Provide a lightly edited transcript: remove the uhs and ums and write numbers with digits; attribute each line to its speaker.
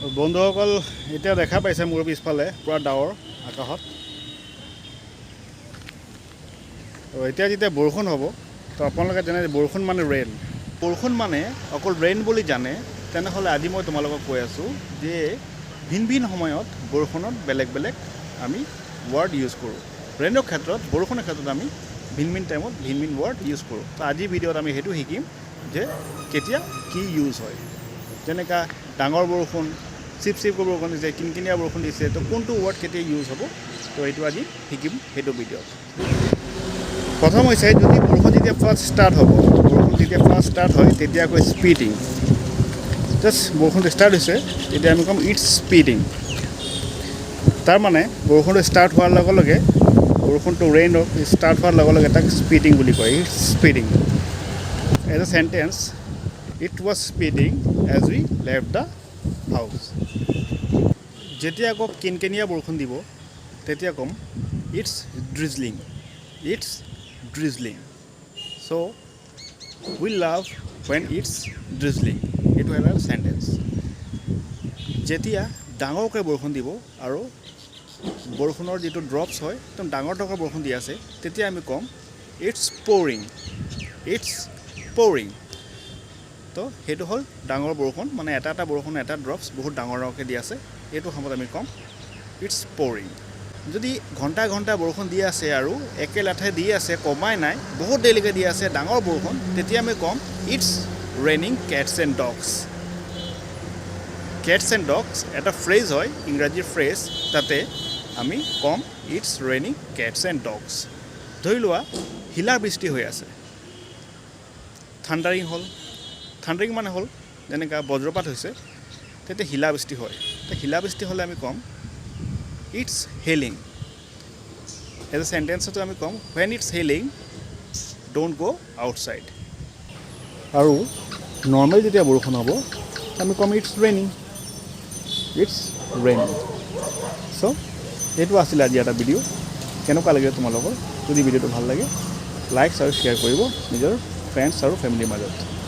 Speaker 1: বন্ধুসকল এতিয়া দেখা পাইছে মোৰ পিছফালে পুৰা ডাৱৰ আকাশত আৰু এতিয়া যেতিয়া বৰষুণ হ'ব তো আপোনালোকে জানে বৰষুণ মানে ৰেইন বৰষুণ মানে অকল ৰেইন বুলি জানে তেনেহ'লে আজি মই তোমালোকক কৈ আছোঁ যে ভিন ভিন সময়ত বৰষুণত বেলেগ বেলেগ আমি ৱৰ্ড ইউজ কৰোঁ ৰেইনৰ ক্ষেত্ৰত বৰষুণৰ ক্ষেত্ৰত আমি ভিন ভিন টাইমত ভিন ভিন ৱৰ্ড ইউজ কৰোঁ তো আজি ভিডিঅ'ত আমি সেইটো শিকিম যে কেতিয়া কি ইউজ হয় যেনেকা ডাঙৰ বৰষুণ চিপ বৰষুণ দিছে কিনকিনীয়া বৰষুণ দিছে তো কোনটো ৱৰ্ড কেতিয়া ইউজ হ'ব তো এইটো আজি শিকিম সেইটো ভিডিঅ'ত প্ৰথম হৈছে যদি বৰষুণ যেতিয়া ফাৰ্ষ্ট ষ্টাৰ্ট হ'ব বৰষুণ যেতিয়া ফাৰ্ষ্ট ষ্টাৰ্ট হয় তেতিয়া কয় স্পিডিং জাষ্ট বৰষুণটো ষ্টাৰ্ট হৈছে তেতিয়া আমি ক'ম ইটছ স্পিডিং তাৰমানে বৰষুণটো ষ্টাৰ্ট হোৱাৰ লগে লগে বৰষুণটো ৰেইন ষ্টাৰ্ট হোৱাৰ লগে লগে তাক স্পিডিং বুলি কয় it's spitting as a sentence it was spitting as we left the house যেতিয়া আকৌ কিনকিনীয়া বৰষুণ দিব তেতিয়া ক'ম it's drizzling it's drizzling so' we love when it's drizzling এইটো এটা চেণ্টেন্স যেতিয়া ডাঙৰকৈ বৰষুণ দিব আৰু বৰষুণৰ যিটো ড্ৰপছ হয় একদম ডাঙৰ ডাঙৰ বৰষুণ দি আছে তেতিয়া আমি ক'ম ইটছ প'ৰিং তো সেইটো হ'ল ডাঙৰ বৰষুণ মানে এটা বৰষুণ এটা ড্ৰপছ বহুত ডাঙৰ ডাঙৰকৈ দি আছে এইটো সময়ত আমি ক'ম ইটছ প'ৰিং যদি ঘণ্টা ঘণ্টা বৰষুণ দি আছে আৰু একেলেঠাই দি আছে কমাই নাই বহুত দেৰিলৈকে দি আছে ডাঙৰ বৰষুণ তেতিয়া আমি ক'ম it's raining cats and dogs এটা ফ্ৰেজ হয় ইংৰাজীৰ ফ্ৰেজ তাতে আমি ক'ম it's raining cats and dogs ধৰি লোৱা শিলাবৃষ্টি হৈ আছে থাণ্ডাৰিং মানে হ'ল যেনেকৈ বজ্ৰপাত হৈছে তেতিয়া শিলাবৃষ্টি হয় শিলাবৃষ্টি হ'লে আমি ক'ম ইটছ হেইলিং এজ এ চেণ্টেন্সতো আমি ক'ম when it's hailing don't go outside আৰু নৰ্মেল যেতিয়া বৰষুণ হ'ব আমি ক'ম ইটছ ৰেইনিং চ' এইটো আছিলে আজি এটা ভিডিঅ' কেনেকুৱা লাগিলে তোমালোকৰ যদি ভিডিঅ'টো ভাল লাগে লাইক আৰু শ্বেয়াৰ কৰিব নিজৰ ফ্ৰেণ্ডছ আৰু ফেমিলিৰ মাজত